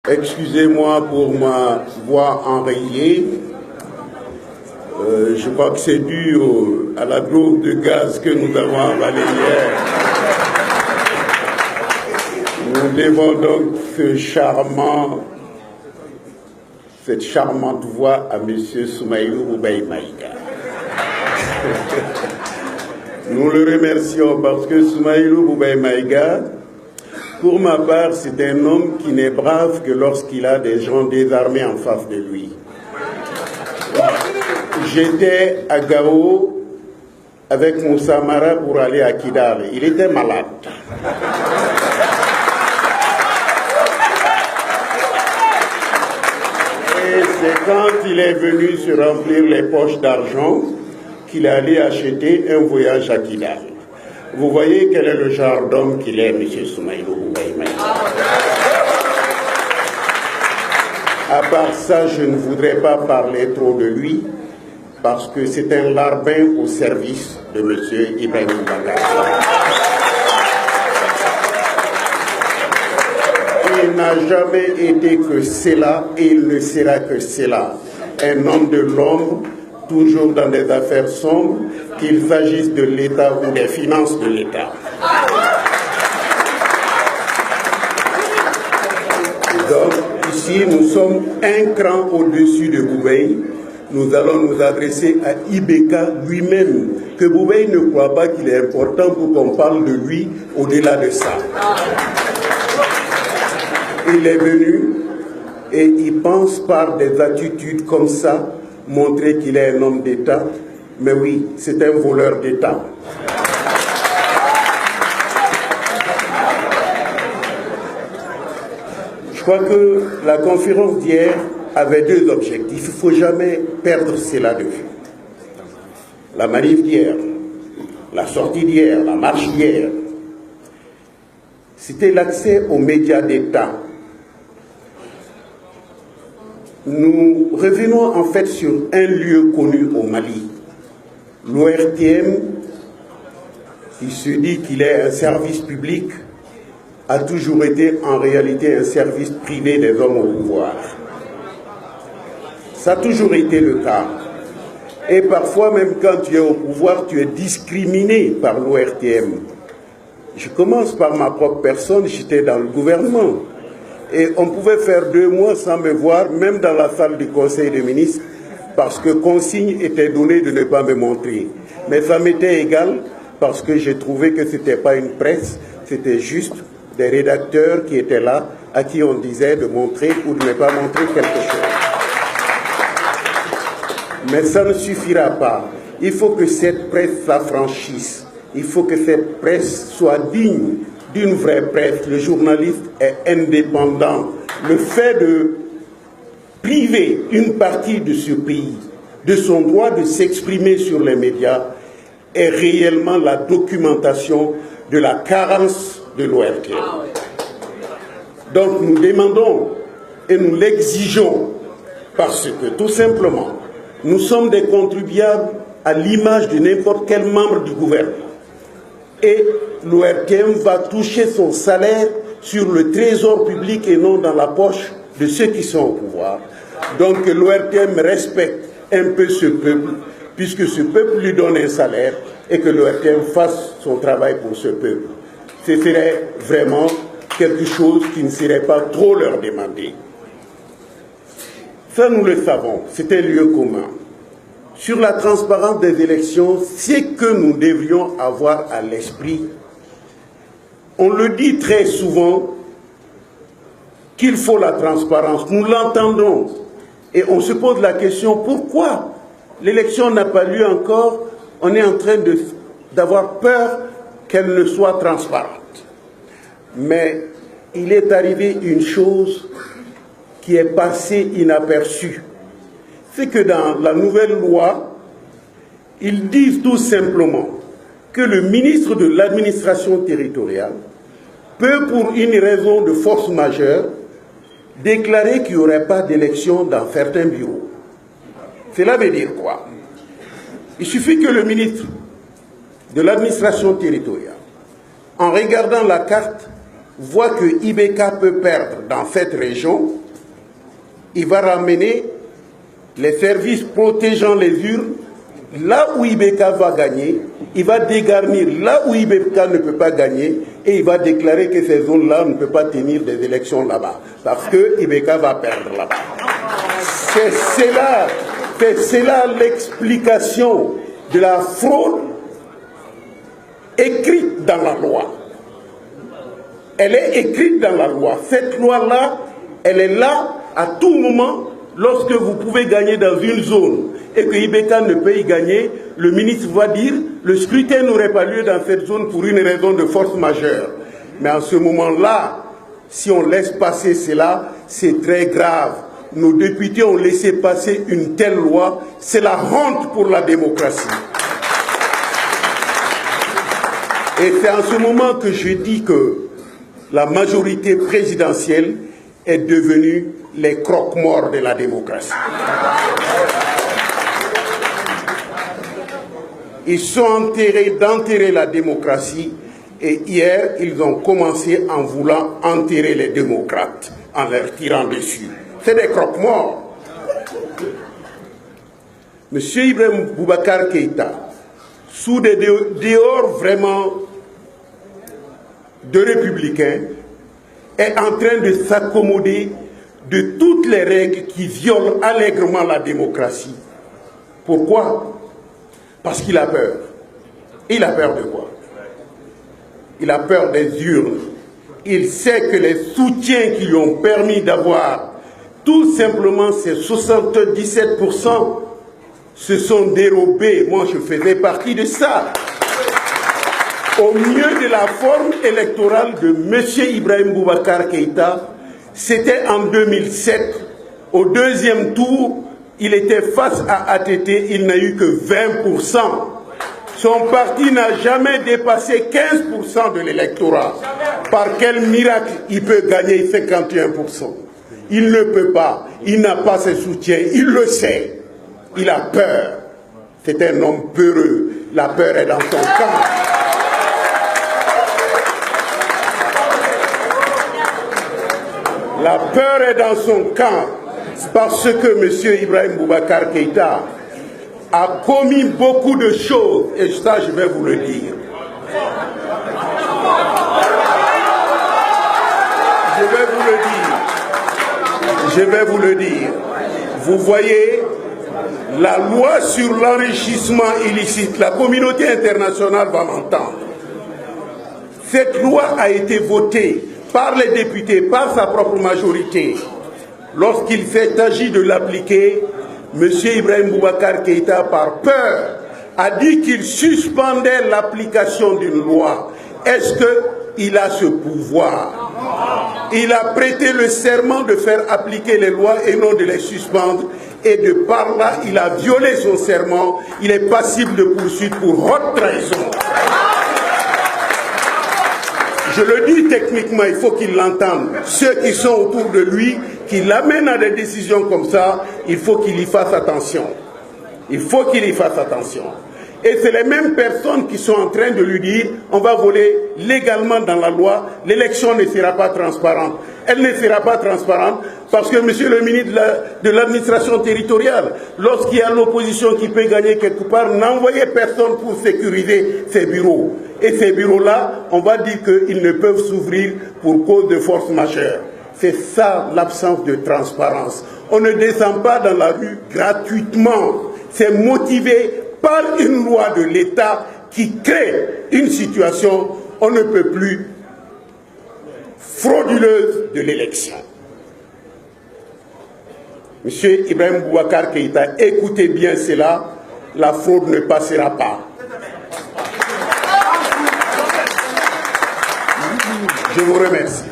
Excusez-moi pour ma voix enrayée. Je crois que c'est dû à la dose de gaz que nous avons avalée hier. Nous devons donc cette charmante voix à M. Soumaïlou Boubaye Maïga. Nous le remercions parce que Soumaïlou Boubaye Maïga, pour ma part, c'est un homme qui n'est brave que lorsqu'il a des gens désarmés en face de lui. J'étais à Gao avec Moussa Mara pour aller à Kidal. Il était malade. Et c'est quand il est venu se remplir les poches d'argent qu'il est allé acheter un voyage à Kidal. Vous voyez quel est le genre d'homme qu'il est, M. Soumaïlou Boubaye Maïga. À part ça, je ne voudrais pas parler trop de lui, parce que c'est un larbin au service de M. Ibrahim Boubacar. Il n'a jamais été que cela et il ne sera que cela. Un homme de l'ombre, toujours dans des affaires sombres, qu'il s'agisse de l'État ou des finances de l'État. Donc, ici, nous sommes un cran au-dessus de Boubaye. Nous allons nous adresser à Ibeka lui-même, que Boubaye ne croit pas qu'il est important pour qu'on parle de lui au-delà de ça. Il est venu et il pense par des attitudes comme ça montrer qu'il est un homme d'État. Mais oui, c'est un voleur d'État. Je crois que la conférence d'hier avait deux objectifs. Il ne faut jamais perdre cela de vue. La manif d'hier, la sortie d'hier, la marche d'hier, c'était l'accès aux médias d'État. Nous revenons en fait sur un lieu connu au Mali. L'ORTM, qui se dit qu'il est un service public, a toujours été en réalité un service privé des hommes au pouvoir. Ça a toujours été le cas. Et parfois, même quand tu es au pouvoir, tu es discriminé par l'ORTM. Je commence par ma propre personne, j'étais dans le gouvernement. Et on pouvait faire 2 mois sans me voir, même dans la salle du Conseil des ministres, parce que consigne était donnée de ne pas me montrer. Mais ça m'était égal, parce que j'ai trouvé que ce n'était pas une presse, c'était juste des rédacteurs qui étaient là, à qui on disait de montrer ou de ne pas montrer quelque chose. Mais ça ne suffira pas. Il faut que cette presse s'affranchisse. Il faut que cette presse soit digne d'une vraie presse. Le journaliste est indépendant. Le fait de priver une partie de ce pays de son droit de s'exprimer sur les médias est réellement la documentation de la carence de l'ORTM. Donc nous demandons et nous l'exigeons parce que tout simplement nous sommes des contribuables à l'image de n'importe quel membre du gouvernement. Et l'ORTM va toucher son salaire sur le trésor public et non dans la poche de ceux qui sont au pouvoir. Donc que l'ORTM respecte un peu ce peuple, puisque ce peuple lui donne un salaire, et que l'ORTM fasse son travail pour ce peuple. Ce serait vraiment quelque chose qui ne serait pas trop leur demander. Ça, nous le savons, c'est un lieu commun. Sur la transparence des élections, c'est que nous devrions avoir à l'esprit. On le dit très souvent qu'il faut la transparence. Nous l'entendons. Et on se pose la question, pourquoi l'élection n'a pas lieu encore? On est en train d'avoir peur qu'elle ne soit transparente. Mais il est arrivé une chose qui est passée inaperçue. C'est que dans la nouvelle loi, ils disent tout simplement que le ministre de l'administration territoriale peut, pour une raison de force majeure, déclarer qu'il n'y aurait pas d'élection dans certains bureaux. Cela veut dire quoi? Il suffit que le ministre de l'administration territoriale, en regardant la carte, voit que IBK peut perdre dans cette région, il va ramener les services protégeant les urnes là où IBK va gagner, il va dégarnir là où IBK ne peut pas gagner et il va déclarer que ces zones-là ne peuvent pas tenir des élections là-bas parce que IBK va perdre là-bas. C'est là l'explication de la fraude écrite dans la loi. Elle est écrite dans la loi. Cette loi-là, elle est là à tout moment. Lorsque vous pouvez gagner dans une zone et que IBK ne peut y gagner, le ministre va dire le scrutin n'aurait pas lieu dans cette zone pour une raison de force majeure. Mais en ce moment-là, si on laisse passer cela, c'est très grave. Nos députés ont laissé passer une telle loi, c'est la honte pour la démocratie. Et c'est en ce moment que je dis que la majorité présidentielle est devenue les croque-morts de la démocratie. Ils sont enterrés d'enterrer la démocratie et hier, ils ont commencé en voulant enterrer les démocrates, en leur tirant dessus. C'est des croque-morts. Monsieur Ibrahim Boubacar Keïta, sous des dehors vraiment de républicains, est en train de s'accommoder de toutes les règles qui violent allègrement la démocratie. Pourquoi? Parce qu'il a peur. Il a peur de quoi? Il a peur des urnes. Il sait que les soutiens qui lui ont permis d'avoir tout simplement ces 77% se sont dérobés. Moi, je faisais partie de ça. Au mieux de la forme électorale de M. Ibrahim Boubacar Keïta, c'était en 2007. Au deuxième tour, il était face à ATT, il n'a eu que 20%. Son parti n'a jamais dépassé 15% de l'électorat. Par quel miracle il peut gagner 51%? Il ne peut pas, il n'a pas ses soutiens, il le sait. Il a peur. C'est un homme peureux. La peur est dans son camp. La peur est dans son camp parce que M. Ibrahim Boubacar Keïta a commis beaucoup de choses et ça je vais vous le dire. Je vais vous le dire. Vous voyez, la loi sur l'enrichissement illicite, la communauté internationale va m'entendre. Cette loi a été votée par les députés, par sa propre majorité. Lorsqu'il s'est agi de l'appliquer, M. Ibrahim Boubacar Keïta, par peur, a dit qu'il suspendait l'application d'une loi. Est-ce qu'il a ce pouvoir? Il a prêté le serment de faire appliquer les lois et non de les suspendre. Et de par là, il a violé son serment. Il est passible de poursuite pour haute trahison. Je le dis techniquement, il faut qu'il l'entende. Ceux qui sont autour de lui, qui l'amènent à des décisions comme ça, il faut qu'il y fasse attention. Il faut qu'il y fasse attention. Et c'est les mêmes personnes qui sont en train de lui dire on va voler légalement dans la loi, l'élection ne sera pas transparente. Elle ne sera pas transparente parce que monsieur le ministre de l'administration territoriale, lorsqu'il y a l'opposition qui peut gagner quelque part, n'envoyez personne pour sécuriser ces bureaux. Et ces bureaux-là, on va dire qu'ils ne peuvent s'ouvrir pour cause de force majeure. C'est ça l'absence de transparence. On ne descend pas dans la rue gratuitement. C'est motivé par une loi de l'État qui crée une situation, on ne peut plus, frauduleuse de l'élection. Monsieur Ibrahim Boubacar Keïta, écoutez bien cela, la fraude ne passera pas. Je vous remercie.